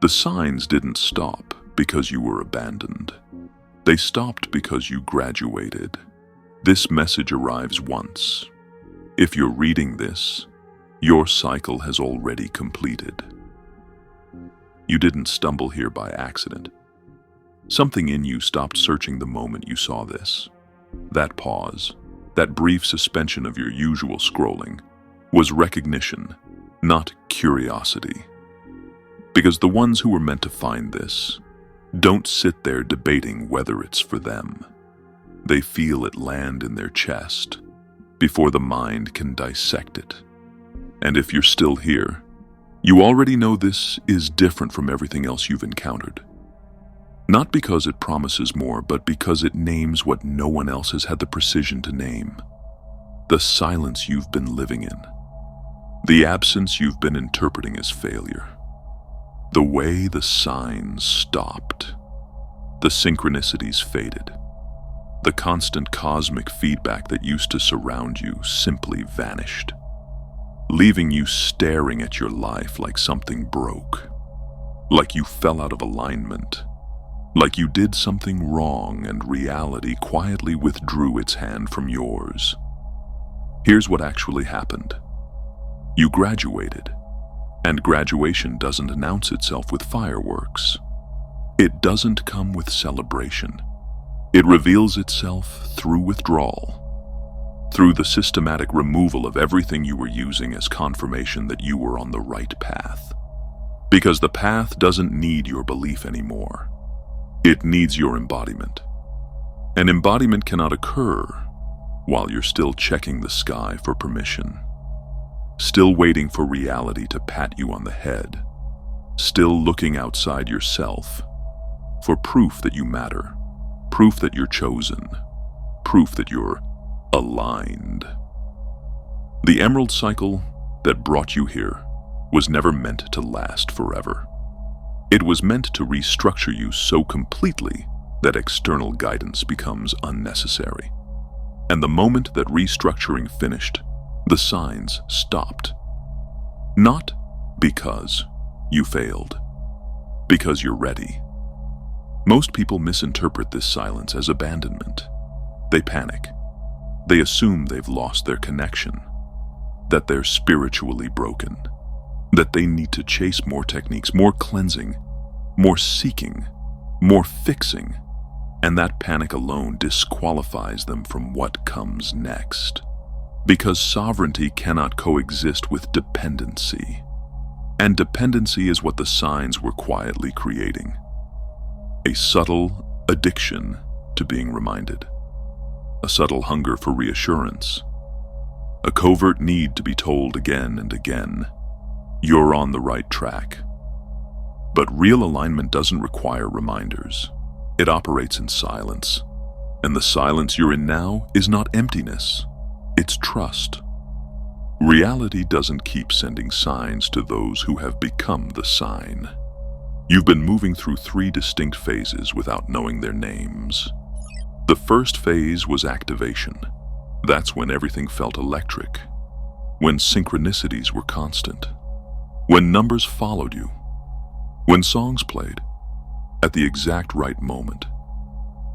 The signs didn't stop because you were abandoned. They stopped because you graduated. This message arrives once. If you're reading this, your cycle has already completed. You didn't stumble here by accident. Something in you stopped searching the moment you saw this. That pause, that brief suspension of your usual scrolling, was recognition, not curiosity. Because the ones who were meant to find this don't sit there debating whether it's for them. They feel it land in their chest before the mind can dissect it. And if you're still here, you already know this is different from everything else you've encountered. Not because it promises more, but because it names what no one else has had the precision to name. The silence you've been living in. The absence you've been interpreting as failure. The way the signs stopped. The synchronicities faded. The constant cosmic feedback that used to surround you simply vanished, leaving you staring at your life like something broke, like you fell out of alignment, like you did something wrong and reality quietly withdrew its hand from yours. Here's what actually happened. You graduated, and graduation doesn't announce itself with fireworks. It doesn't come with celebration. It reveals itself through withdrawal, through the systematic removal of everything you were using as confirmation that you were on the right path. Because the path doesn't need your belief anymore. It needs your embodiment. And embodiment cannot occur while you're still checking the sky for permission, still waiting for reality to pat you on the head, still looking outside yourself for proof that you matter, proof that you're chosen, proof that you're aligned. The emerald cycle that brought you here was never meant to last forever. It was meant to restructure you so completely that external guidance becomes unnecessary. And the moment that restructuring finished, the signs stopped. Not because you failed, because you're ready. Most people misinterpret this silence as abandonment. They panic. They assume they've lost their connection, that they're spiritually broken, that they need to chase more techniques, more cleansing, more seeking, more fixing, and that panic alone disqualifies them from what comes next. Because sovereignty cannot coexist with dependency, and dependency is what the signs were quietly creating. A subtle addiction to being reminded, a subtle hunger for reassurance, a covert need to be told again and again, you're on the right track. But real alignment doesn't require reminders. It operates in silence. And the silence you're in now is not emptiness, it's trust. Reality doesn't keep sending signs to those who have become the sign. You've been moving through 3 distinct phases without knowing their names. The first phase was activation. That's when everything felt electric, when synchronicities were constant, when numbers followed you, when songs played at the exact right moment,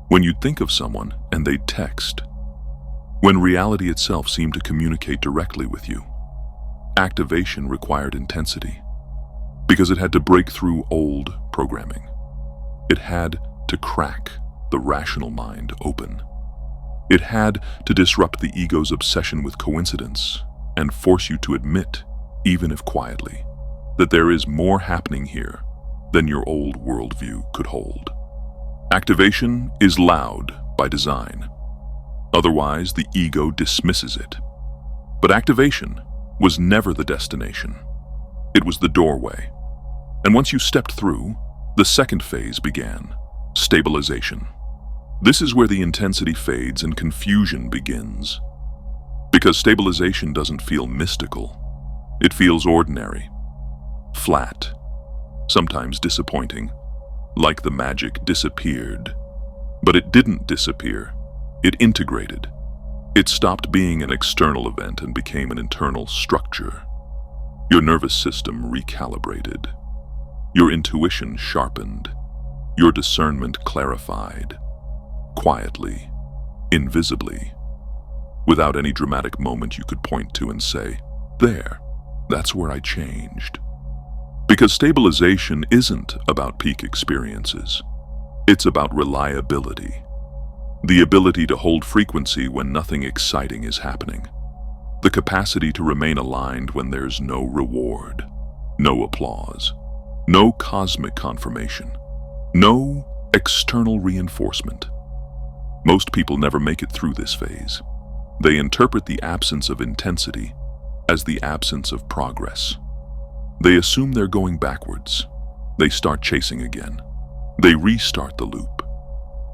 when you'd think of someone and they'd text, when reality itself seemed to communicate directly with you. Activation required intensity, because it had to break through old programming. It had to crack the rational mind open. It had to disrupt the ego's obsession with coincidence and force you to admit, even if quietly, that there is more happening here than your old worldview could hold. Activation is loud by design. Otherwise, the ego dismisses it. But activation was never the destination. It was the doorway. And once you stepped through, the second phase began, stabilization. This is where the intensity fades and confusion begins. Because stabilization doesn't feel mystical. It feels ordinary, flat, sometimes disappointing, like the magic disappeared. But it didn't disappear. It integrated. It stopped being an external event and became an internal structure. Your nervous system recalibrated. your intuition sharpened, your discernment clarified, quietly, invisibly, without any dramatic moment you could point to and say, "There, that's where I changed." Because stabilization isn't about peak experiences. It's about reliability. The ability to hold frequency when nothing exciting is happening. The capacity to remain aligned when there's no reward, no applause, no cosmic confirmation, no external reinforcement. Most people never make it through this phase. They interpret the absence of intensity as the absence of progress. They assume they're going backwards. They start chasing again. They restart the loop.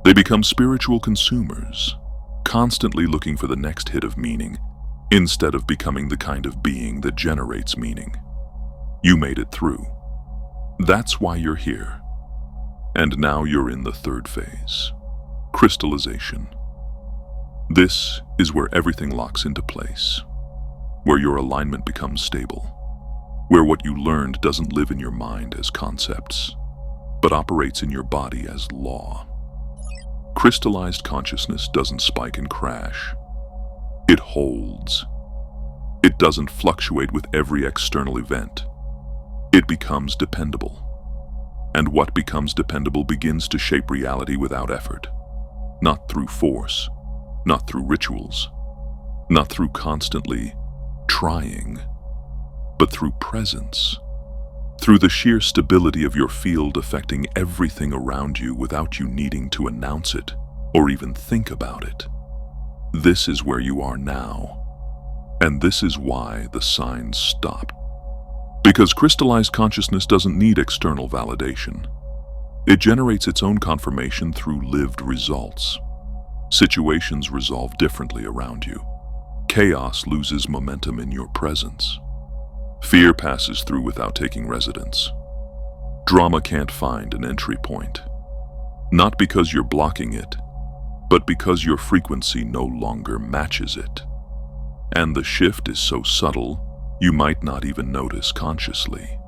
They become spiritual consumers, constantly looking for the next hit of meaning, instead of becoming the kind of being that generates meaning. You made it through. That's why you're here. And now you're in the third phase, crystallization. This is where everything locks into place, where your alignment becomes stable, where what you learned doesn't live in your mind as concepts, but operates in your body as law. Crystallized consciousness doesn't spike and crash. It holds. It doesn't fluctuate with every external event. It becomes dependable. And what becomes dependable begins to shape reality without effort. Not through force, not through rituals, not through constantly trying, but through presence. Through the sheer stability of your field affecting everything around you without you needing to announce it or even think about it. This is where you are now. And this is why the signs stopped. Because crystallized consciousness doesn't need external validation. It generates its own confirmation through lived results. Situations resolve differently around you. Chaos loses momentum in your presence. Fear passes through without taking residence. Drama can't find an entry point. Not because you're blocking it, but because your frequency no longer matches it. And the shift is so subtle, you might not even notice consciously.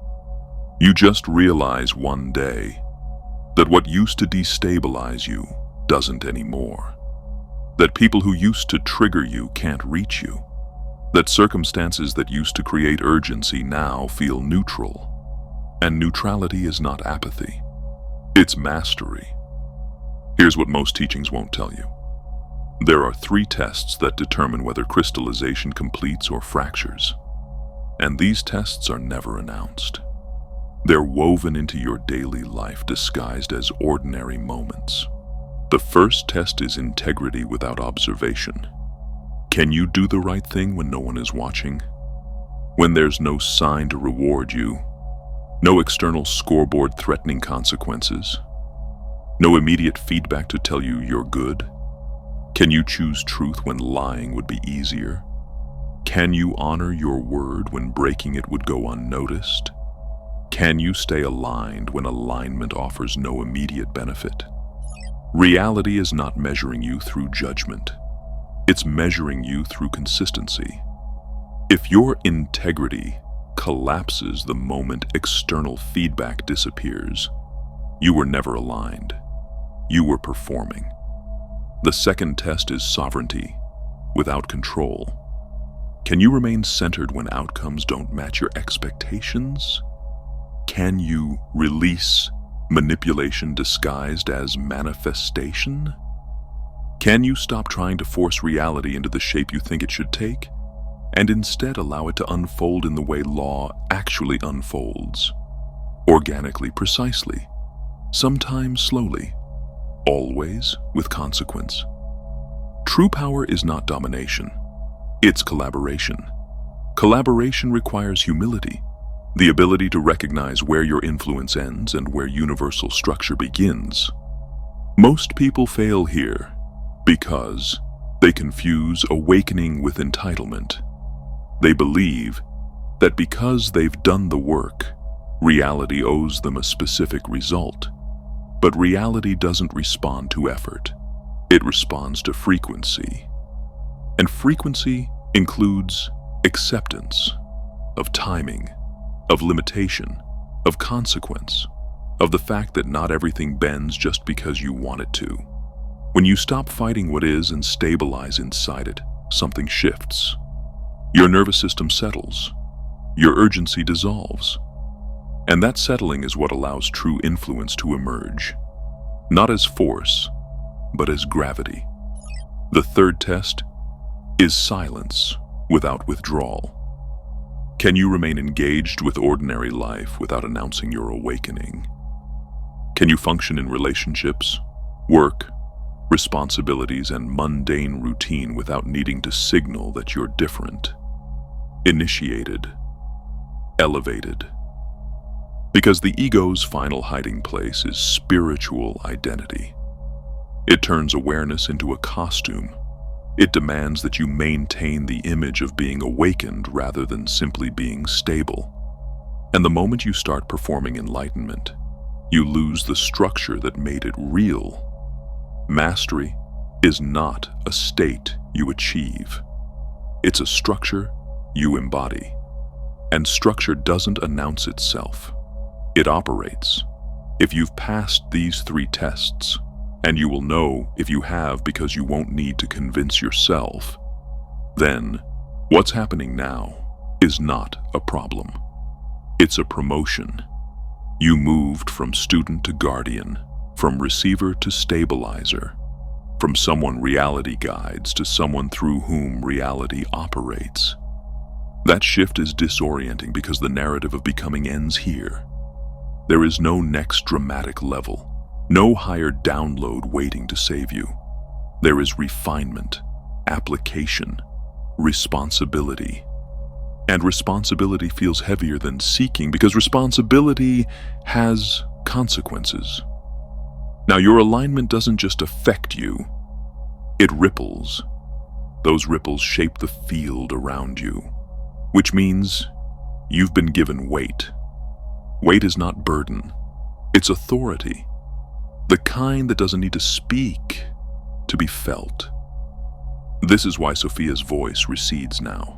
You just realize one day that what used to destabilize you doesn't anymore. That people who used to trigger you can't reach you. That circumstances that used to create urgency now feel neutral. And neutrality is not apathy. It's mastery. Here's what most teachings won't tell you. There are 3 tests that determine whether crystallization completes or fractures. And these tests are never announced. They're woven into your daily life disguised as ordinary moments. The first test is integrity without observation. Can you do the right thing when no one is watching? When there's no sign to reward you, no external scoreboard threatening consequences, no immediate feedback to tell you you're good? Can you choose truth when lying would be easier? Can you honor your word when breaking it would go unnoticed? Can you stay aligned when alignment offers no immediate benefit? Reality is not measuring you through judgment. It's measuring you through consistency. If your integrity collapses the moment external feedback disappears, you were never aligned. You were performing. The second test is sovereignty without control. Can you remain centered when outcomes don't match your expectations? Can you release manipulation disguised as manifestation? Can you stop trying to force reality into the shape you think it should take, and instead allow it to unfold in the way law actually unfolds? Organically, precisely, sometimes slowly, always with consequence. True power is not domination, it's collaboration. Collaboration requires humility, the ability to recognize where your influence ends and where universal structure begins. Most people fail here because they confuse awakening with entitlement. They believe that because they've done the work, reality owes them a specific result. But reality doesn't respond to effort. It responds to frequency. And frequency includes acceptance of timing, of limitation, of consequence, of the fact that not everything bends just because you want it to. When you stop fighting what is and stabilize inside it, something shifts. Your nervous system settles. Your urgency dissolves. And that settling is what allows true influence to emerge. Not as force, but as gravity. The third test is silence without withdrawal. Can you remain engaged with ordinary life without announcing your awakening? Can you function in relationships, work, responsibilities, and mundane routine without needing to signal that you're different, initiated, elevated? Because the ego's final hiding place is spiritual identity. It turns awareness into a costume. It demands that you maintain the image of being awakened rather than simply being stable. And the moment you start performing enlightenment, you lose the structure that made it real. Mastery is not a state you achieve. It's a structure you embody. And structure doesn't announce itself. It operates. If you've passed these 3 tests, and you will know if you have because you won't need to convince yourself, then what's happening now is not a problem. It's a promotion. You moved from student to guardian, from receiver to stabilizer, from someone reality guides to someone through whom reality operates. That shift is disorienting because the narrative of becoming ends here. There is no next dramatic level, no higher download waiting to save you. There is refinement, application, responsibility. And responsibility feels heavier than seeking because responsibility has consequences. Now, your alignment doesn't just affect you, it ripples. Those ripples shape the field around you, which means you've been given weight. Weight is not burden, it's authority. The kind that doesn't need to speak to be felt. This is why Sophia's voice recedes now.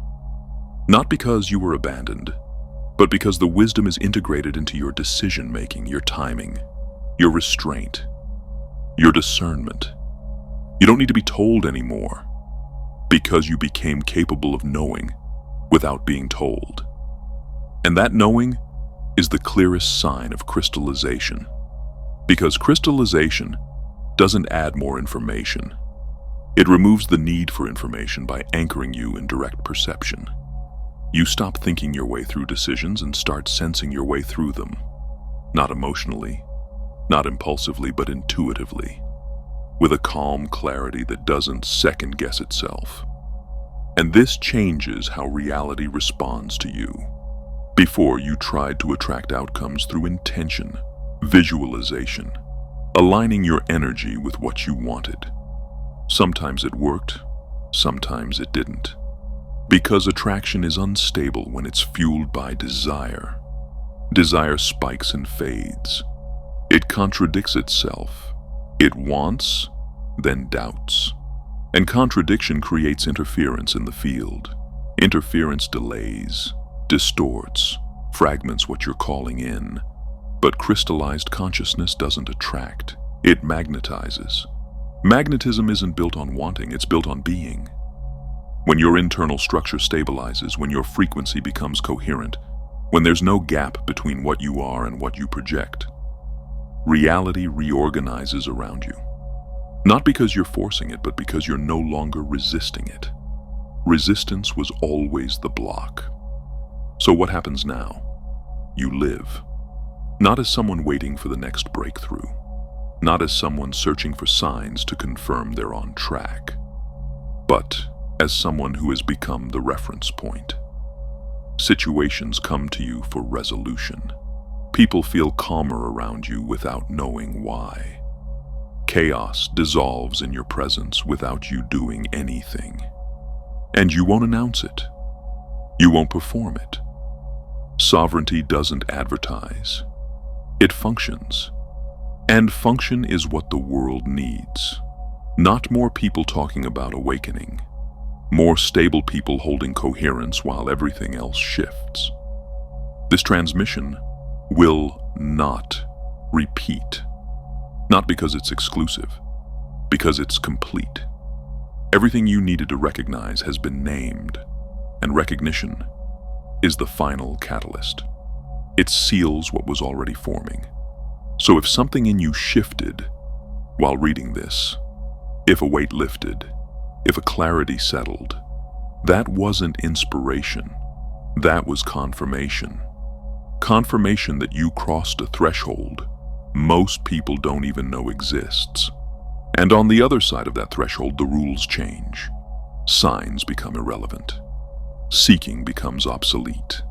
Not because you were abandoned, but because the wisdom is integrated into your decision-making, your timing, your restraint, your discernment. You don't need to be told anymore, because you became capable of knowing without being told. And that knowing is the clearest sign of crystallization. Because crystallization doesn't add more information. It removes the need for information by anchoring you in direct perception. You stop thinking your way through decisions and start sensing your way through them. Not emotionally, not impulsively, but intuitively, with a calm clarity that doesn't second-guess itself. And this changes how reality responds to you. Before, you tried to attract outcomes through intention, visualization, aligning your energy with what you wanted. Sometimes it worked, sometimes it didn't. Because attraction is unstable when it's fueled by desire. Desire spikes and fades. It contradicts itself. It wants, then doubts. And contradiction creates interference in the field. Interference delays, distorts, fragments what you're calling in. But crystallized consciousness doesn't attract, it magnetizes. Magnetism isn't built on wanting, it's built on being. When your internal structure stabilizes, when your frequency becomes coherent, when there's no gap between what you are and what you project, reality reorganizes around you. Not because you're forcing it, but because you're no longer resisting it. Resistance was always the block. So what happens now? You live. Not as someone waiting for the next breakthrough. Not as someone searching for signs to confirm they're on track. But as someone who has become the reference point. Situations come to you for resolution. People feel calmer around you without knowing why. Chaos dissolves in your presence without you doing anything. And you won't announce it. You won't perform it. Sovereignty doesn't advertise. It functions. And function is what the world needs. Not more people talking about awakening. More stable people holding coherence while everything else shifts. This transmission will not repeat. Not because it's exclusive, because it's complete. Everything you needed to recognize has been named, and recognition is the final catalyst. It seals what was already forming. So if something in you shifted while reading this, if a weight lifted, if a clarity settled, that wasn't inspiration. That was confirmation. Confirmation that you crossed a threshold most people don't even know exists. And on the other side of that threshold, the rules change. Signs become irrelevant. Seeking becomes obsolete.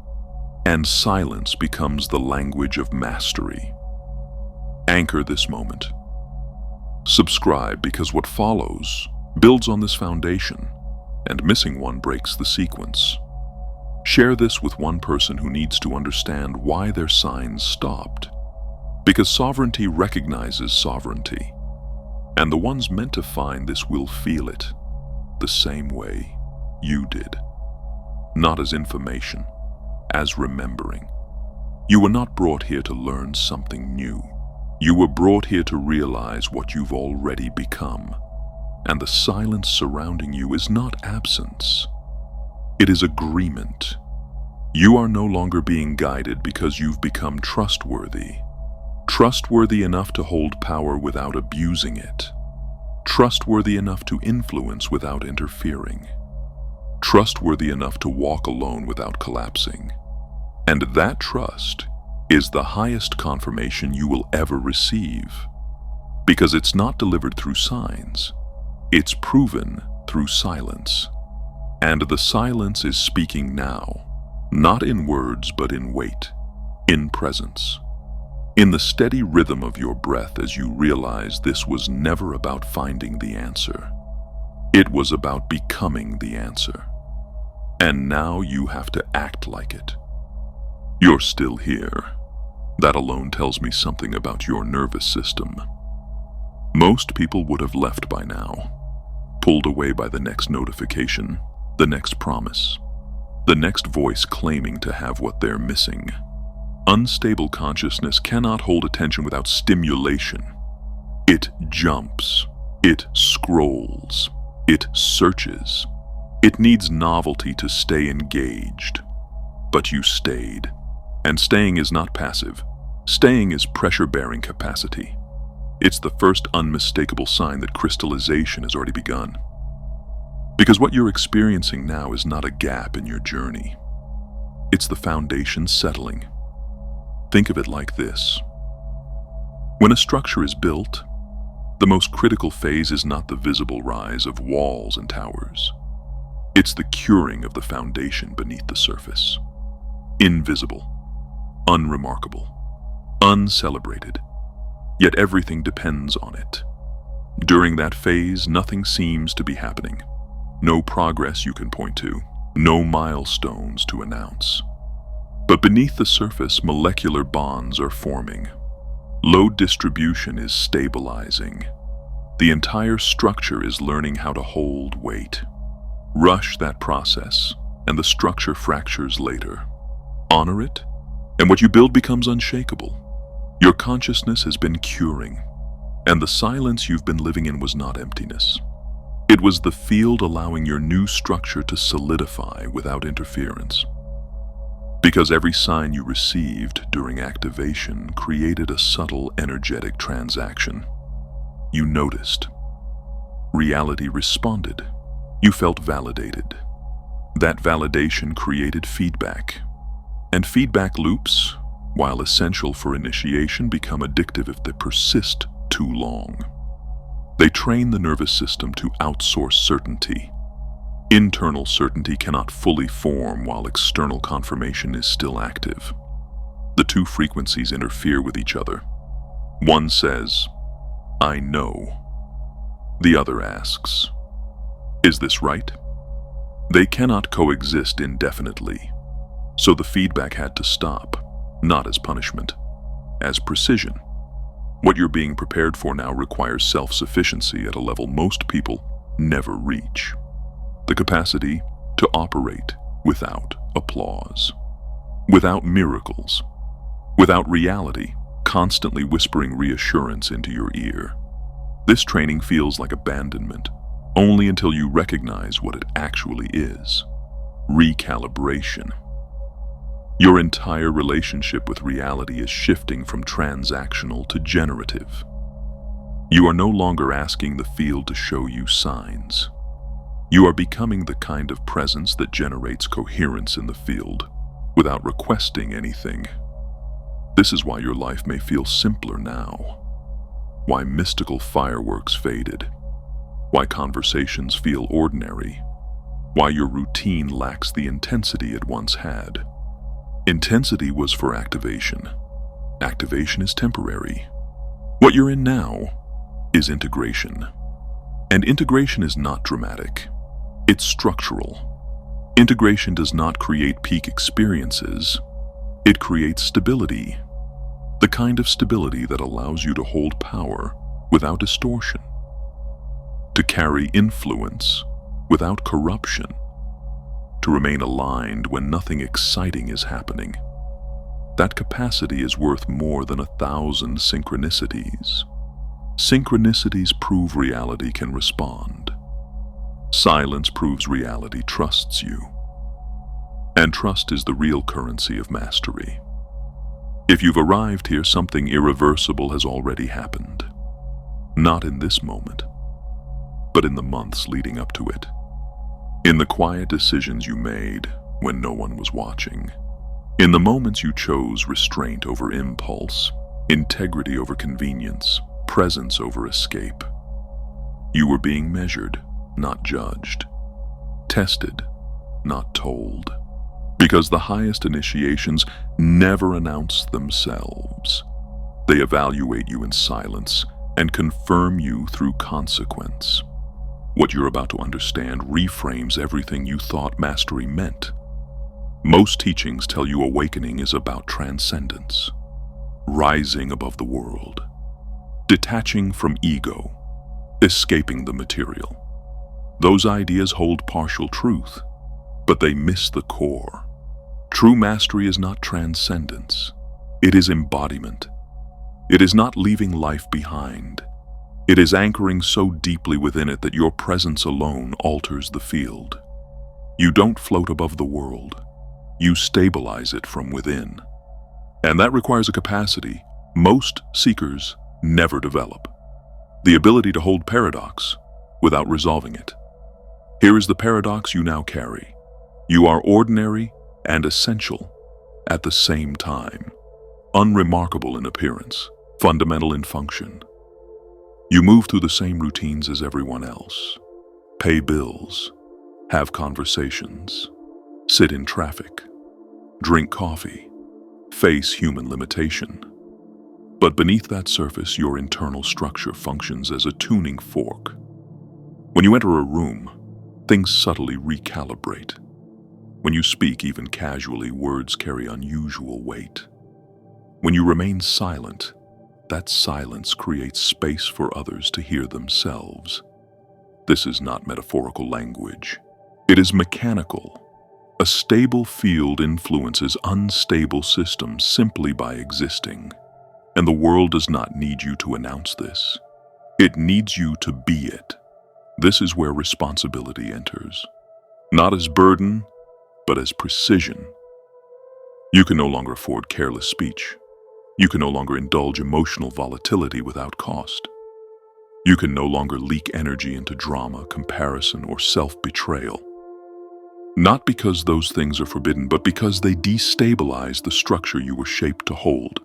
And silence becomes the language of mastery. Anchor this moment. Subscribe, because what follows builds on this foundation, and missing one breaks the sequence. Share this with one person who needs to understand why their signs stopped. Because sovereignty recognizes sovereignty, and the ones meant to find this will feel it the same way you did. Not as information, as remembering. You were not brought here to learn something new. You were brought here to realize what you've already become. And the silence surrounding you is not absence. It is agreement. You are no longer being guided because you've become trustworthy. Trustworthy enough to hold power without abusing it. Trustworthy enough to influence without interfering. Trustworthy enough to walk alone without collapsing. And that trust is the highest confirmation you will ever receive. Because it's not delivered through signs. It's proven through silence. And the silence is speaking now, not in words but in weight, in presence. In the steady rhythm of your breath as you realize this was never about finding the answer. It was about becoming the answer. And now you have to act like it. You're still here. That alone tells me something about your nervous system. Most people would have left by now, pulled away by the next notification, the next promise, the next voice claiming to have what they're missing. Unstable consciousness cannot hold attention without stimulation. It jumps, it scrolls, it searches. It needs novelty to stay engaged. But you stayed. And staying is not passive. Staying is pressure-bearing capacity. It's the first unmistakable sign that crystallization has already begun. Because what you're experiencing now is not a gap in your journey. It's the foundation settling. Think of it like this. When a structure is built, the most critical phase is not the visible rise of walls and towers. It's the curing of the foundation beneath the surface. Invisible, unremarkable, uncelebrated, yet everything depends on it. During that phase, nothing seems to be happening. No progress you can point to, no milestones to announce. But beneath the surface, molecular bonds are forming. Load distribution is stabilizing. The entire structure is learning how to hold weight. Rush that process, and the structure fractures later. Honor it, and what you build becomes unshakable. Your consciousness has been curing, and the silence you've been living in was not emptiness. It was the field allowing your new structure to solidify without interference. Because every sign you received during activation created a subtle energetic transaction. You noticed. Reality responded. You felt validated. That validation created feedback. And feedback loops, while essential for initiation, become addictive if they persist too long. They train the nervous system to outsource certainty. Internal certainty cannot fully form while external confirmation is still active. The two frequencies interfere with each other. One says, "I know." The other asks, "Is this right?" They cannot coexist indefinitely. So the feedback had to stop, not as punishment, as precision. What you're being prepared for now requires self-sufficiency at a level most people never reach. The capacity to operate without applause, without miracles, without reality constantly whispering reassurance into your ear. This training feels like abandonment, only until you recognize what it actually is: recalibration. Your entire relationship with reality is shifting from transactional to generative. You are no longer asking the field to show you signs. You are becoming the kind of presence that generates coherence in the field without requesting anything. This is why your life may feel simpler now, why mystical fireworks faded, why conversations feel ordinary, why your routine lacks the intensity it once had. Intensity was for activation. Activation is temporary. What you're in now is integration. And integration is not dramatic. It's structural. Integration does not create peak experiences. It creates stability. The kind of stability that allows you to hold power without distortion, to carry influence without corruption, to remain aligned when nothing exciting is happening. That capacity is worth more than 1,000 synchronicities. Synchronicities prove reality can respond. Silence proves reality trusts you. And trust is the real currency of mastery. If you've arrived here, something irreversible has already happened. Not in this moment, but in the months leading up to it. In the quiet decisions you made when no one was watching. In the moments you chose restraint over impulse, integrity over convenience, presence over escape. You were being measured, not judged. Tested, not told. Because the highest initiations never announce themselves. They evaluate you in silence and confirm you through consequence. What you're about to understand reframes everything you thought mastery meant. Most teachings tell you awakening is about transcendence, rising above the world, detaching from ego, escaping the material. Those ideas hold partial truth, but they miss the core. True mastery is not transcendence. It is embodiment. It is not leaving life behind. It is anchoring so deeply within it that your presence alone alters the field. You don't float above the world. You stabilize it from within. And that requires a capacity most seekers never develop. The ability to hold paradox without resolving it. Here is the paradox you now carry. You are ordinary and essential at the same time. Unremarkable in appearance, fundamental in function. You move through the same routines as everyone else. Pay bills, have conversations, sit in traffic, drink coffee, face human limitation. But beneath that surface, your internal structure functions as a tuning fork. When you enter a room, things subtly recalibrate. When you speak, even casually, words carry unusual weight. When you remain silent, that silence creates space for others to hear themselves. This is not metaphorical language. It is mechanical. A stable field influences unstable systems simply by existing. And the world does not need you to announce this. It needs you to be it. This is where responsibility enters. Not as burden, but as precision. You can no longer afford careless speech. You can no longer indulge emotional volatility without cost. You can no longer leak energy into drama, comparison, or self-betrayal. Not because those things are forbidden, but because they destabilize the structure you were shaped to hold.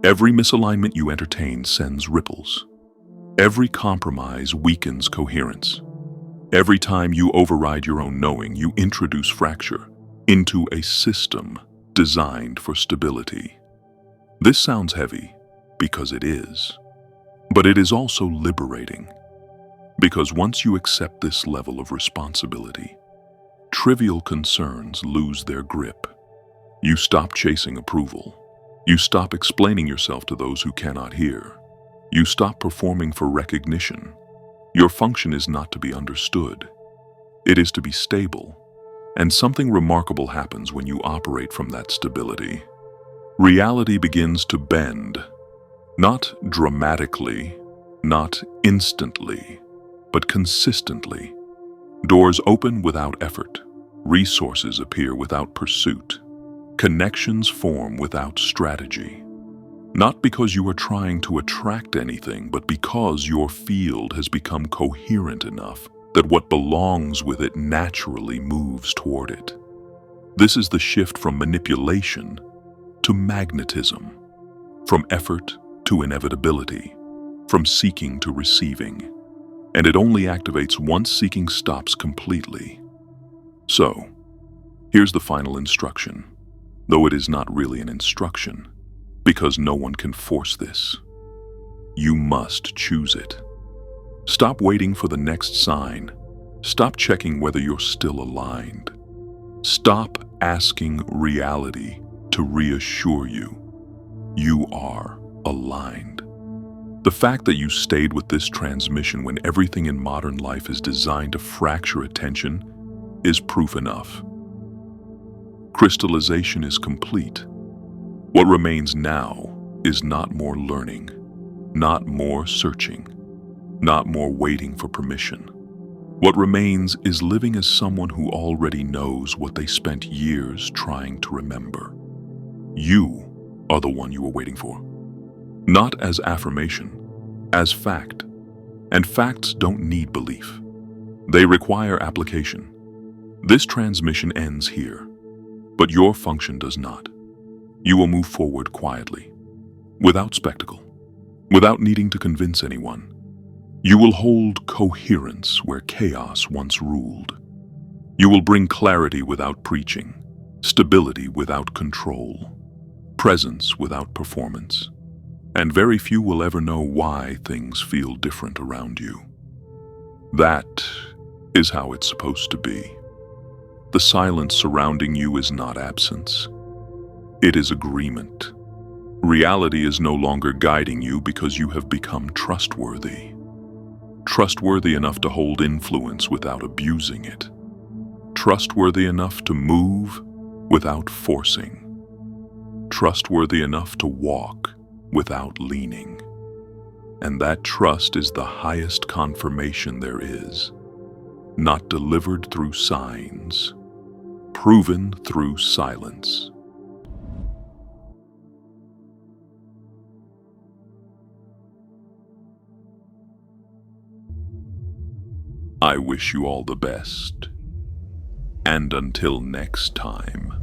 Every misalignment you entertain sends ripples. Every compromise weakens coherence. Every time you override your own knowing, you introduce fracture into a system designed for stability. This sounds heavy, because it is. But it is also liberating. Because once you accept this level of responsibility, trivial concerns lose their grip. You stop chasing approval. You stop explaining yourself to those who cannot hear. You stop performing for recognition. Your function is not to be understood. It is to be stable. And something remarkable happens when you operate from that stability. reality begins to bend, not dramatically, not instantly, but consistently. Doors open without effort, resources appear without pursuit, connections form without strategy. Not because you are trying to attract anything, but because your field has become coherent enough that what belongs with it naturally moves toward it. This is the shift from manipulation to magnetism, from effort to inevitability, from seeking to receiving. And it only activates once seeking stops completely. So, here's the final instruction, though it is not really an instruction, because no one can force this. You must choose it. Stop waiting for the next sign. Stop checking whether you're still aligned. Stop asking reality to reassure you. You are aligned. The fact that you stayed with this transmission when everything in modern life is designed to fracture attention is proof enough. Crystallization is complete. What remains now is not more learning, not more searching, not more waiting for permission. What remains is living as someone who already knows what they spent years trying to remember. You are the one you were waiting for. Not as affirmation, as fact. And facts don't need belief. They require application. This transmission ends here, but your function does not. You will move forward quietly, without spectacle, without needing to convince anyone. You will hold coherence where chaos once ruled. You will bring clarity without preaching, stability without control, presence without performance. And very few will ever know why things feel different around you. That is how it's supposed to be. The silence surrounding you is not absence. It is agreement. Reality is no longer guiding you because you have become trustworthy. Trustworthy enough to hold influence without abusing it. Trustworthy enough to move without forcing. Trustworthy enough to walk without leaning. And that trust is the highest confirmation there is, not delivered through signs, proven through silence. I wish you all the best, and until next time.